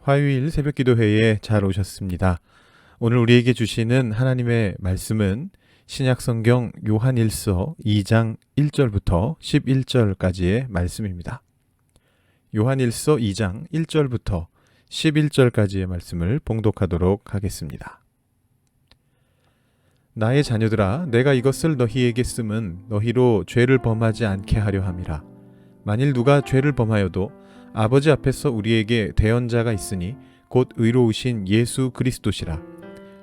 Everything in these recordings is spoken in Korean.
화요일 새벽기도회에 잘 오셨습니다. 오늘 우리에게 주시는 하나님의 말씀은 신약성경 요한일서 2장 1절부터 11절까지의 말씀입니다. 요한일서 2장 1절부터 11절까지의 말씀을 봉독하도록 하겠습니다. 나의 자녀들아, 내가 이것을 너희에게 쓰면 너희로 죄를 범하지 않게 하려 함이라. 만일 누가 죄를 범하여도 아버지 앞에서 우리에게 대언자가 있으니 곧 의로우신 예수 그리스도시라.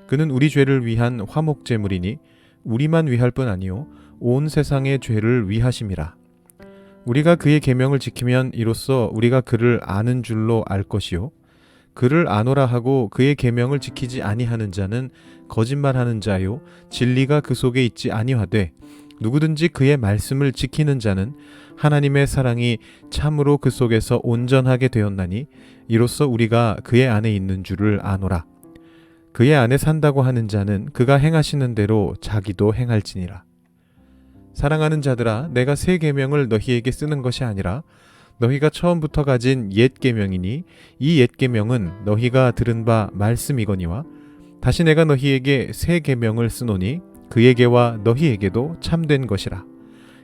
그는 우리 죄를 위한 화목제물이니 우리만 위할 뿐 아니요 온 세상의 죄를 위하심이라. 우리가 그의 계명을 지키면 이로써 우리가 그를 아는 줄로 알 것이요 그를 아노라 하고 그의 계명을 지키지 아니하는 자는 거짓말하는 자요 진리가 그 속에 있지 아니하되 누구든지 그의 말씀을 지키는 자는 하나님의 사랑이 참으로 그 속에서 온전하게 되었나니 이로써 우리가 그의 안에 있는 줄을 아노라. 그의 안에 산다고 하는 자는 그가 행하시는 대로 자기도 행할지니라. 사랑하는 자들아, 내가 새 계명을 너희에게 쓰는 것이 아니라 너희가 처음부터 가진 옛 계명이니 이 옛 계명은 너희가 들은 바 말씀이거니와 다시 내가 너희에게 새 계명을 쓰노니 그에게와 너희에게도 참된 것이라.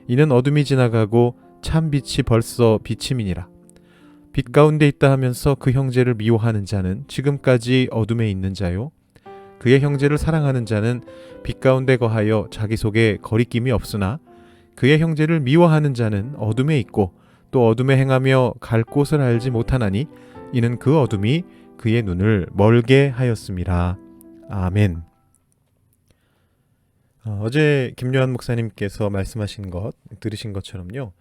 이는 어둠이 지나가고 참 빛이 벌써 비침이니라. 빛 가운데 있다 하면서 그 형제를 미워하는 자는 지금까지 어둠에 있는 자요 그의 형제를 사랑하는 자는 빛 가운데 거하여 자기 속에 거리낌이 없으나 그의 형제를 미워하는 자는 어둠에 있고 또 어둠에 행하며 갈 곳을 알지 못하나니 이는 그 어둠이 그의 눈을 멀게 하였음이라. 아멘. 어제 김요한 목사님께서 말씀하신 것 들으신 것처럼요,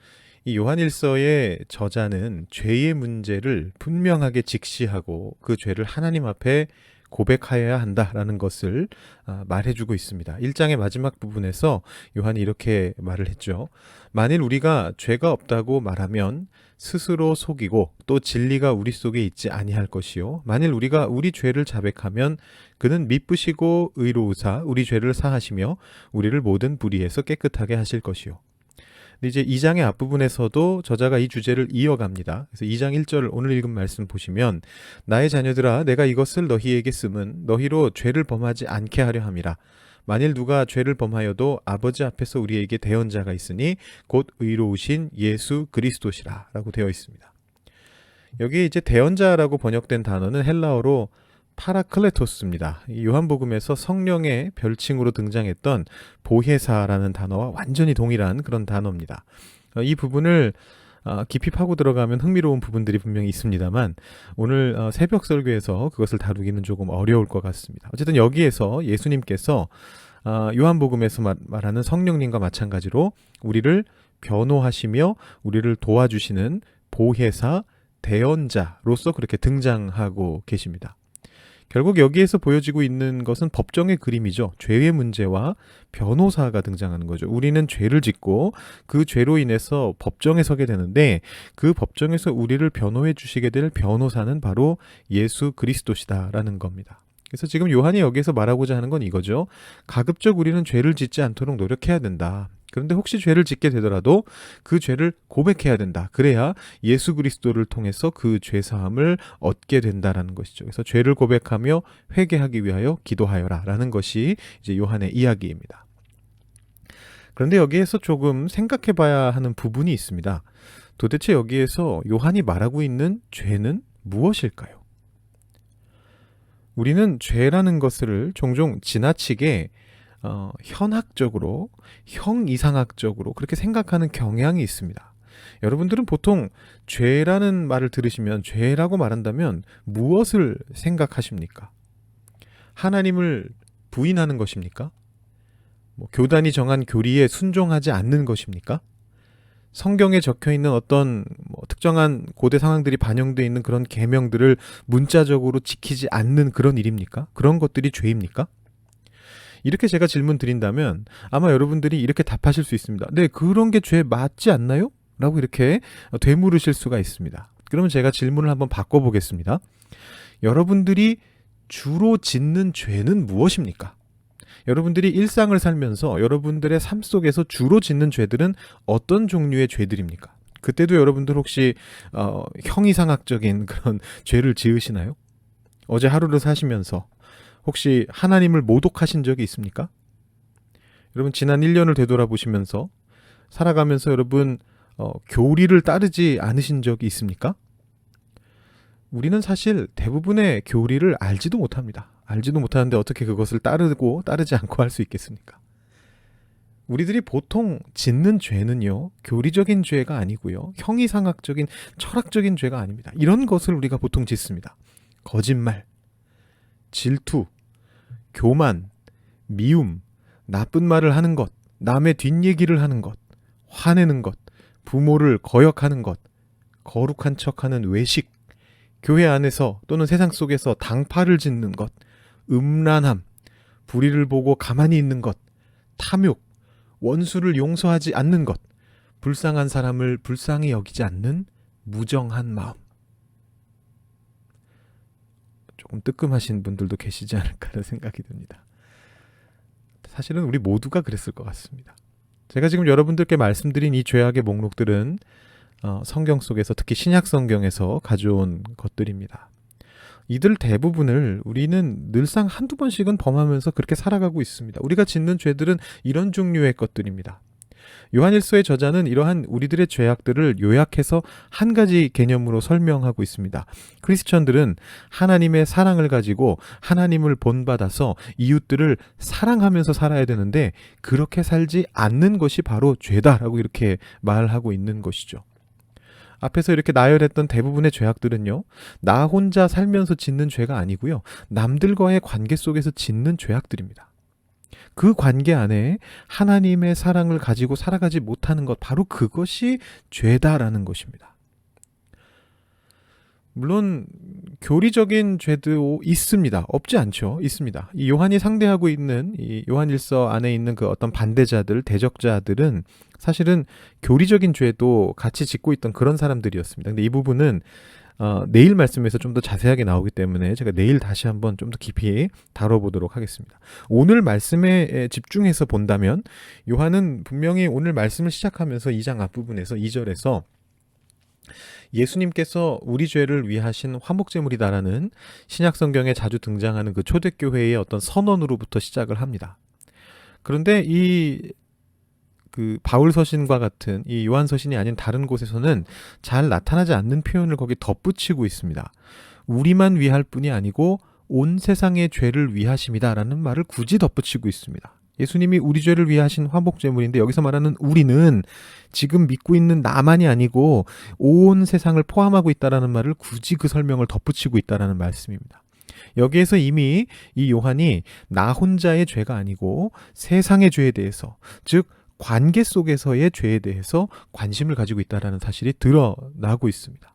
이 요한일서의 저자는 죄의 문제를 분명하게 직시하고 그 죄를 하나님 앞에 고백하여야 한다라는 것을 말해주고 있습니다. 1장의 마지막 부분에서 요한이 이렇게 말을 했죠. 만일 우리가 죄가 없다고 말하면 스스로 속이고 또 진리가 우리 속에 있지 아니할 것이요 만일 우리가 우리 죄를 자백하면 그는 미쁘시고 의로우사 우리 죄를 사하시며 우리를 모든 불의에서 깨끗하게 하실 것이요. 근데 이제 2장의 앞부분에서도 저자가 이 주제를 이어갑니다. 그래서 2장 1절 오늘 읽은 말씀 보시면 나의 자녀들아, 내가 이것을 너희에게 쓰면 너희로 죄를 범하지 않게 하려 함이라. 만일 누가 죄를 범하여도 아버지 앞에서 우리에게 대언자가 있으니 곧 의로우신 예수 그리스도시라 라고 되어 있습니다. 여기 이제 대언자라고 번역된 단어는 헬라어로 파라클레토스입니다. 요한복음에서 성령의 별칭으로 등장했던 보혜사라는 단어와 완전히 동일한 그런 단어입니다. 이 부분을 깊이 파고 들어가면 흥미로운 부분들이 분명히 있습니다만 오늘 새벽 설교에서 그것을 다루기는 조금 어려울 것 같습니다. 어쨌든 여기에서 예수님께서 요한복음에서 말하는 성령님과 마찬가지로 우리를 변호하시며 우리를 도와주시는 보혜사, 대언자로서 그렇게 등장하고 계십니다. 결국 여기에서 보여지고 있는 것은 법정의 그림이죠. 죄의 문제와 변호사가 등장하는 거죠. 우리는 죄를 짓고 그 죄로 인해서 법정에 서게 되는데 그 법정에서 우리를 변호해 주시게 될 변호사는 바로 예수 그리스도시다라는 겁니다. 그래서 지금 요한이 여기에서 말하고자 하는 건 이거죠. 가급적 우리는 죄를 짓지 않도록 노력해야 된다. 그런데 혹시 죄를 짓게 되더라도 그 죄를 고백해야 된다. 그래야 예수 그리스도를 통해서 그 죄사함을 얻게 된다라는 것이죠. 그래서 죄를 고백하며 회개하기 위하여 기도하여라 라는 것이 이제 요한의 이야기입니다. 그런데 여기에서 조금 생각해 봐야 하는 부분이 있습니다. 도대체 여기에서 요한이 말하고 있는 죄는 무엇일까요? 우리는 죄라는 것을 종종 지나치게 현학적으로, 형이상학적으로 그렇게 생각하는 경향이 있습니다. 여러분들은 보통 죄라는 말을 들으시면 죄라고 말한다면 무엇을 생각하십니까? 하나님을 부인하는 것입니까? 교단이 정한 교리에 순종하지 않는 것입니까? 성경에 적혀있는 어떤 특정한 고대 상황들이 반영되어 있는 그런 계명들을 문자적으로 지키지 않는 그런 일입니까? 그런 것들이 죄입니까? 이렇게 제가 질문 드린다면 아마 여러분들이 이렇게 답하실 수 있습니다. 네, 그런 게 죄 맞지 않나요? 라고 이렇게 되물으실 수가 있습니다. 그러면 제가 질문을 한번 바꿔보겠습니다. 여러분들이 주로 짓는 죄는 무엇입니까? 여러분들이 일상을 살면서 여러분들의 삶 속에서 주로 짓는 죄들은 어떤 종류의 죄들입니까? 그때도 여러분들 혹시 형이상학적인 그런 죄를 지으시나요? 어제 하루를 사시면서 혹시 하나님을 모독하신 적이 있습니까? 여러분 지난 1년을 되돌아보시면서 살아가면서 여러분 교리를 따르지 않으신 적이 있습니까? 우리는 사실 대부분의 교리를 알지도 못합니다. 알지도 못하는데 어떻게 그것을 따르고 따르지 않고 할 수 있겠습니까? 우리들이 보통 짓는 죄는요, 교리적인 죄가 아니고요, 형이상학적인 철학적인 죄가 아닙니다. 이런 것을 우리가 보통 짓습니다. 거짓말, 질투, 교만, 미움, 나쁜 말을 하는 것, 남의 뒷얘기를 하는 것, 화내는 것, 부모를 거역하는 것, 거룩한 척하는 외식, 교회 안에서 또는 세상 속에서 당파를 짓는 것, 음란함, 불의를 보고 가만히 있는 것, 탐욕, 원수를 용서하지 않는 것, 불쌍한 사람을 불쌍히 여기지 않는 무정한 마음. 조금 뜨끔하신 분들도 계시지 않을까라는 생각이 듭니다. 사실은 우리 모두가 그랬을 것 같습니다. 제가 지금 여러분들께 말씀드린 이 죄악의 목록들은 성경 속에서 특히 신약 성경에서 가져온 것들입니다. 이들 대부분을 우리는 늘상 한두 번씩은 범하면서 그렇게 살아가고 있습니다. 우리가 짓는 죄들은 이런 종류의 것들입니다. 요한일서의 저자는 이러한 우리들의 죄악들을 요약해서 한 가지 개념으로 설명하고 있습니다. 크리스천들은 하나님의 사랑을 가지고 하나님을 본받아서 이웃들을 사랑하면서 살아야 되는데 그렇게 살지 않는 것이 바로 죄다라고 이렇게 말하고 있는 것이죠. 앞에서 이렇게 나열했던 대부분의 죄악들은요, 나 혼자 살면서 짓는 죄가 아니고요, 남들과의 관계 속에서 짓는 죄악들입니다. 그 관계 안에 하나님의 사랑을 가지고 살아가지 못하는 것, 바로 그것이 죄다라는 것입니다. 물론 교리적인 죄도 있습니다. 없지 않죠. 있습니다. 이 요한이 상대하고 있는 이 요한일서 안에 있는 그 어떤 반대자들, 대적자들은 사실은 교리적인 죄도 같이 짓고 있던 그런 사람들이었습니다. 근데 이 부분은 내일 말씀에서 좀 더 자세하게 나오기 때문에 제가 내일 다시 한번 좀 더 깊이 다뤄보도록 하겠습니다. 오늘 말씀에 집중해서 본다면 요한은 분명히 오늘 말씀을 시작하면서 2장 앞부분에서 2절에서 예수님께서 우리 죄를 위하신 화목제물이다라는 신약 성경에 자주 등장하는 그 초대교회의 어떤 선언으로부터 시작을 합니다. 그런데 그 바울 서신과 같은 이 요한 서신이 아닌 다른 곳에서는 잘 나타나지 않는 표현을 거기 덧붙이고 있습니다. 우리만 위할 뿐이 아니고 온 세상의 죄를 위하심이다라는 말을 굳이 덧붙이고 있습니다. 예수님이 우리 죄를 위하신 화목제물인데 여기서 말하는 우리는 지금 믿고 있는 나만이 아니고 온 세상을 포함하고 있다라는 말을 굳이 그 설명을 덧붙이고 있다라는 말씀입니다. 여기에서 이미 이 요한이 나 혼자의 죄가 아니고 세상의 죄에 대해서, 즉 관계 속에서의 죄에 대해서 관심을 가지고 있다는 사실이 드러나고 있습니다.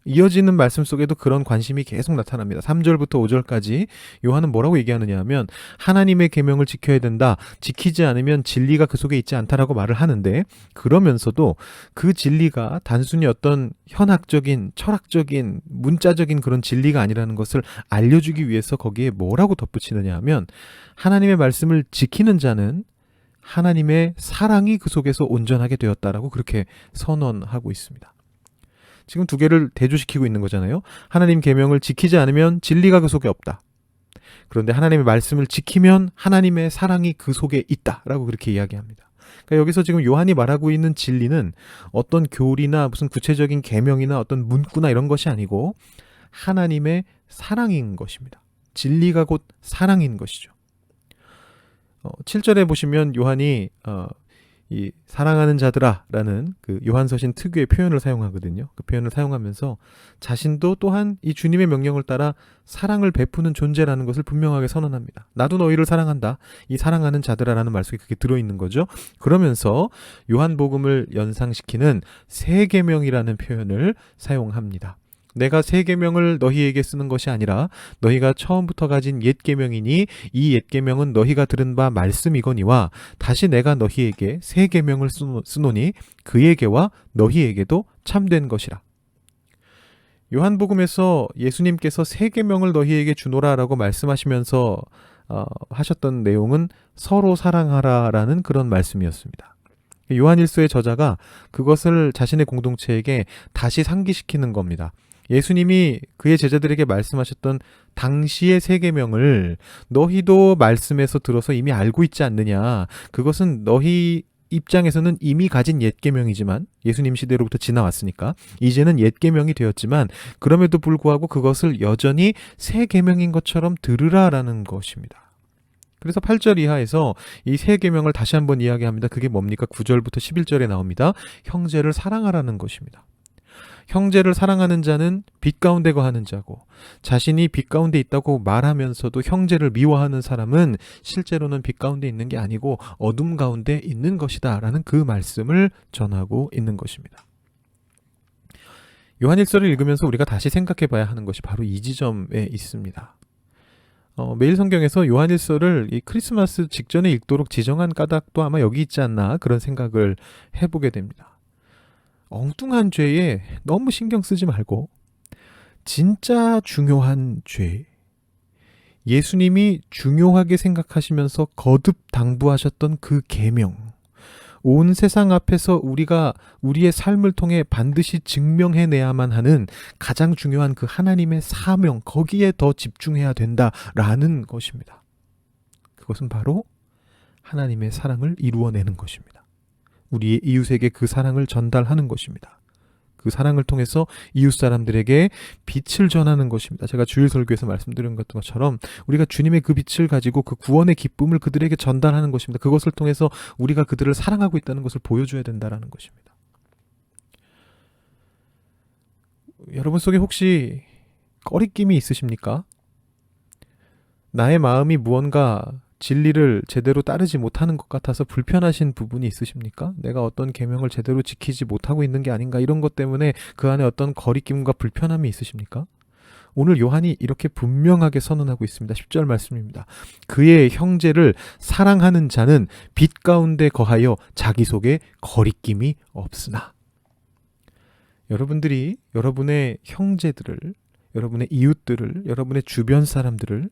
이어지는 말씀 속에도 그런 관심이 계속 나타납니다. 3절부터 5절까지 요한은 뭐라고 얘기하느냐 하면 하나님의 계명을 지켜야 된다. 지키지 않으면 진리가 그 속에 있지 않다라고 말을 하는데, 그러면서도 그 진리가 단순히 어떤 현학적인, 철학적인, 문자적인 그런 진리가 아니라는 것을 알려주기 위해서 거기에 뭐라고 덧붙이느냐 하면 하나님의 말씀을 지키는 자는 하나님의 사랑이 그 속에서 온전하게 되었다라고 그렇게 선언하고 있습니다. 지금 두 개를 대조시키고 있는 거잖아요. 하나님 계명을 지키지 않으면 진리가 그 속에 없다. 그런데 하나님의 말씀을 지키면 하나님의 사랑이 그 속에 있다라고 그렇게 이야기합니다. 그러니까 여기서 지금 요한이 말하고 있는 진리는 어떤 교리나 무슨 구체적인 계명이나 어떤 문구나 이런 것이 아니고 하나님의 사랑인 것입니다. 진리가 곧 사랑인 것이죠. 7절에 보시면 요한이 이 사랑하는 자들아라는 그 요한서신 특유의 표현을 사용하거든요. 그 표현을 사용하면서 자신도 또한 이 주님의 명령을 따라 사랑을 베푸는 존재라는 것을 분명하게 선언합니다. 나도 너희를 사랑한다. 이 사랑하는 자들아라는 말 속에 그게 들어있는 거죠. 그러면서 요한복음을 연상시키는 새 계명이라는 표현을 사용합니다. 내가 새 계명을 너희에게 쓰는 것이 아니라 너희가 처음부터 가진 옛 계명이니 이 옛 계명은 너희가 들은 바 말씀이거니와 다시 내가 너희에게 새 계명을 쓰노니 그에게와 너희에게도 참된 것이라. 요한복음에서 예수님께서 새 계명을 너희에게 주노라라고 말씀하시면서 하셨던 내용은 서로 사랑하라라는 그런 말씀이었습니다. 요한일서의 저자가 그것을 자신의 공동체에게 다시 상기시키는 겁니다. 예수님이 그의 제자들에게 말씀하셨던 당시의 세 계명을 너희도 말씀에서 들어서 이미 알고 있지 않느냐. 그것은 너희 입장에서는 이미 가진 옛 계명이지만 예수님 시대로부터 지나왔으니까 이제는 옛 계명이 되었지만 그럼에도 불구하고 그것을 여전히 새 계명인 것처럼 들으라라는 것입니다. 그래서 8절 이하에서 이 새 계명을 다시 한번 이야기합니다. 그게 뭡니까? 9절부터 11절에 나옵니다. 형제를 사랑하라는 것입니다. 형제를 사랑하는 자는 빛 가운데 거하는 자고 자신이 빛 가운데 있다고 말하면서도 형제를 미워하는 사람은 실제로는 빛 가운데 있는 게 아니고 어둠 가운데 있는 것이다 라는 그 말씀을 전하고 있는 것입니다. 요한일서를 읽으면서 우리가 다시 생각해 봐야 하는 것이 바로 이 지점에 있습니다. 매일 성경에서 요한일서를 이 크리스마스 직전에 읽도록 지정한 까닭도 아마 여기 있지 않나 그런 생각을 해보게 됩니다. 엉뚱한 죄에 너무 신경 쓰지 말고 진짜 중요한 죄, 예수님이 중요하게 생각하시면서 거듭 당부하셨던 그 계명, 온 세상 앞에서 우리가 우리의 삶을 통해 반드시 증명해내야만 하는 가장 중요한 그 하나님의 사명, 거기에 더 집중해야 된다라는 것입니다. 그것은 바로 하나님의 사랑을 이루어내는 것입니다. 우리의 이웃에게 그 사랑을 전달하는 것입니다. 그 사랑을 통해서 이웃 사람들에게 빛을 전하는 것입니다. 제가 주일 설교에서 말씀드린 것처럼 우리가 주님의 그 빛을 가지고 그 구원의 기쁨을 그들에게 전달하는 것입니다. 그것을 통해서 우리가 그들을 사랑하고 있다는 것을 보여줘야 된다는 것입니다. 여러분 속에 혹시 꺼리낌이 있으십니까? 나의 마음이 무언가 진리를 제대로 따르지 못하는 것 같아서 불편하신 부분이 있으십니까? 내가 어떤 계명을 제대로 지키지 못하고 있는 게 아닌가 이런 것 때문에 그 안에 어떤 거리낌과 불편함이 있으십니까? 오늘 요한이 이렇게 분명하게 선언하고 있습니다. 10절 말씀입니다. 그의 형제를 사랑하는 자는 빛 가운데 거하여 자기 속에 거리낌이 없으나. 여러분들이 여러분의 형제들을, 여러분의 이웃들을, 여러분의 주변 사람들을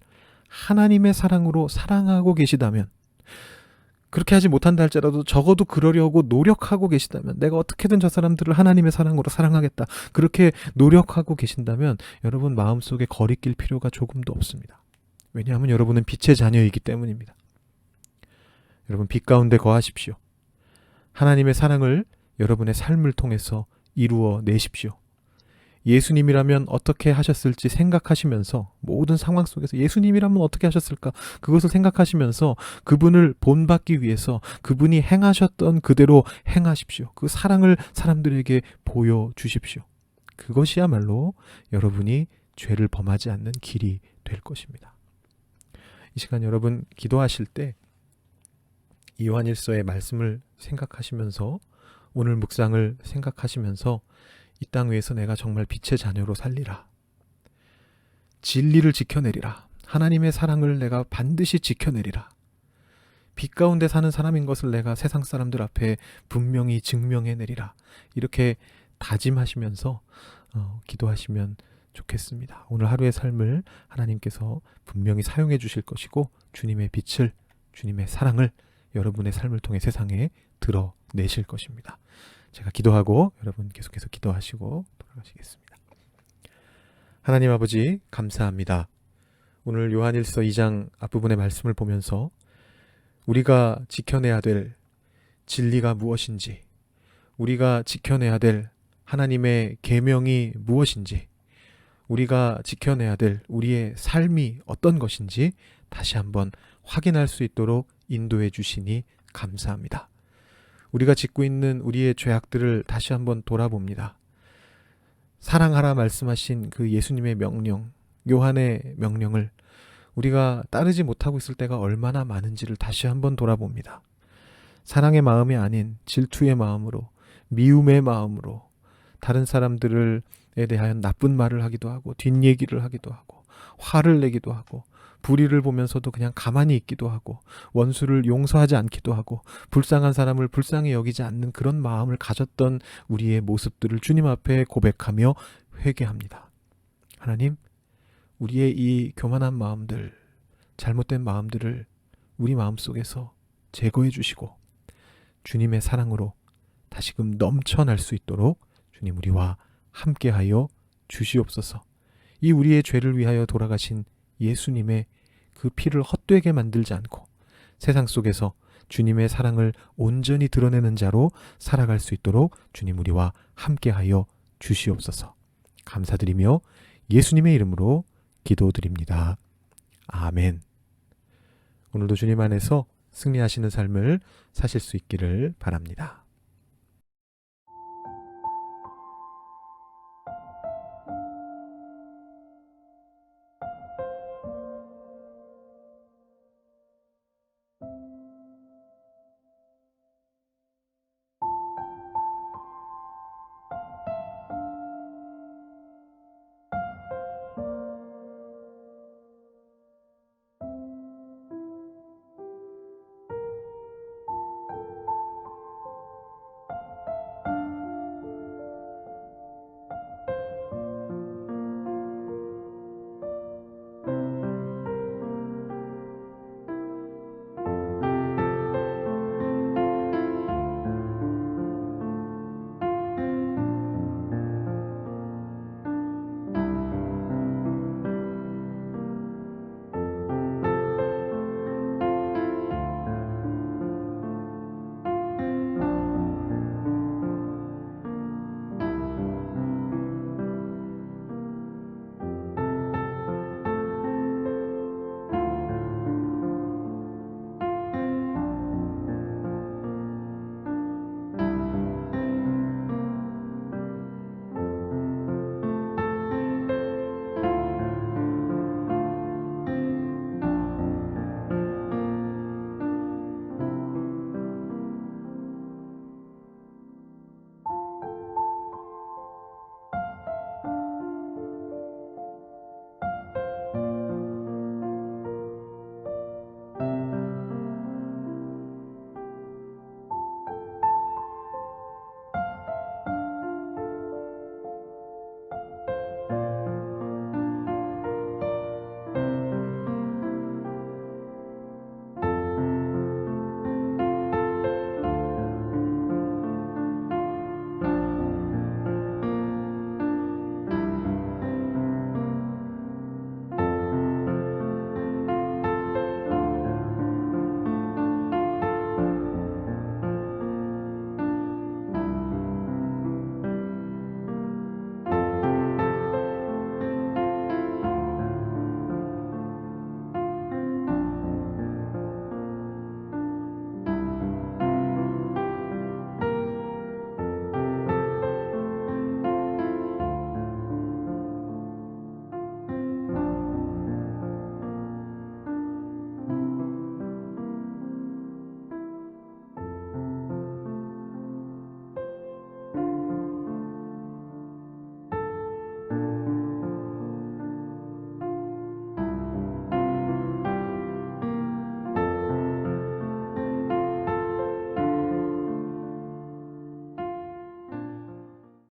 하나님의 사랑으로 사랑하고 계시다면, 그렇게 하지 못한다 할지라도 적어도 그러려고 노력하고 계시다면, 내가 어떻게든 저 사람들을 하나님의 사랑으로 사랑하겠다, 그렇게 노력하고 계신다면 여러분 마음속에 거리낄 필요가 조금도 없습니다. 왜냐하면 여러분은 빛의 자녀이기 때문입니다. 여러분 빛 가운데 거하십시오. 하나님의 사랑을 여러분의 삶을 통해서 이루어 내십시오. 예수님이라면 어떻게 하셨을지 생각하시면서 모든 상황 속에서 예수님이라면 어떻게 하셨을까 그것을 생각하시면서 그분을 본받기 위해서 그분이 행하셨던 그대로 행하십시오. 그 사랑을 사람들에게 보여주십시오. 그것이야말로 여러분이 죄를 범하지 않는 길이 될 것입니다. 이 시간 여러분 기도하실 때 요한일서의 말씀을 생각하시면서 오늘 묵상을 생각하시면서 이 땅 위에서 내가 정말 빛의 자녀로 살리라. 진리를 지켜내리라. 하나님의 사랑을 내가 반드시 지켜내리라. 빛 가운데 사는 사람인 것을 내가 세상 사람들 앞에 분명히 증명해내리라. 이렇게 다짐하시면서 기도하시면 좋겠습니다. 오늘 하루의 삶을 하나님께서 분명히 사용해 주실 것이고 주님의 빛을, 주님의 사랑을 여러분의 삶을 통해 세상에 드러내실 것입니다. 제가 기도하고 여러분 계속해서 기도하시고 돌아가시겠습니다. 하나님 아버지 감사합니다. 오늘 요한일서 2장 앞부분의 말씀을 보면서 우리가 지켜내야 될 진리가 무엇인지, 우리가 지켜내야 될 하나님의 계명이 무엇인지, 우리가 지켜내야 될 우리의 삶이 어떤 것인지 다시 한번 확인할 수 있도록 인도해 주시니 감사합니다. 우리가 짓고 있는 우리의 죄악들을 다시 한번 돌아봅니다. 사랑하라 말씀하신 그 예수님의 명령, 요한의 명령을 우리가 따르지 못하고 있을 때가 얼마나 많은지를 다시 한번 돌아봅니다. 사랑의 마음이 아닌 질투의 마음으로, 미움의 마음으로 다른 사람들에 대하여 나쁜 말을 하기도 하고 뒷얘기를 하기도 하고 화를 내기도 하고 불의를 보면서도 그냥 가만히 있기도 하고 원수를 용서하지 않기도 하고 불쌍한 사람을 불쌍히 여기지 않는 그런 마음을 가졌던 우리의 모습들을 주님 앞에 고백하며 회개합니다. 하나님, 우리의 이 교만한 마음들, 잘못된 마음들을 우리 마음속에서 제거해 주시고 주님의 사랑으로 다시금 넘쳐날 수 있도록 주님 우리와 함께하여 주시옵소서. 이 우리의 죄를 위하여 돌아가신 예수님의 그 피를 헛되게 만들지 않고 세상 속에서 주님의 사랑을 온전히 드러내는 자로 살아갈 수 있도록 주님 우리와 함께하여 주시옵소서. 감사드리며 예수님의 이름으로 기도드립니다. 아멘. 오늘도 주님 안에서 승리하시는 삶을 사실 수 있기를 바랍니다.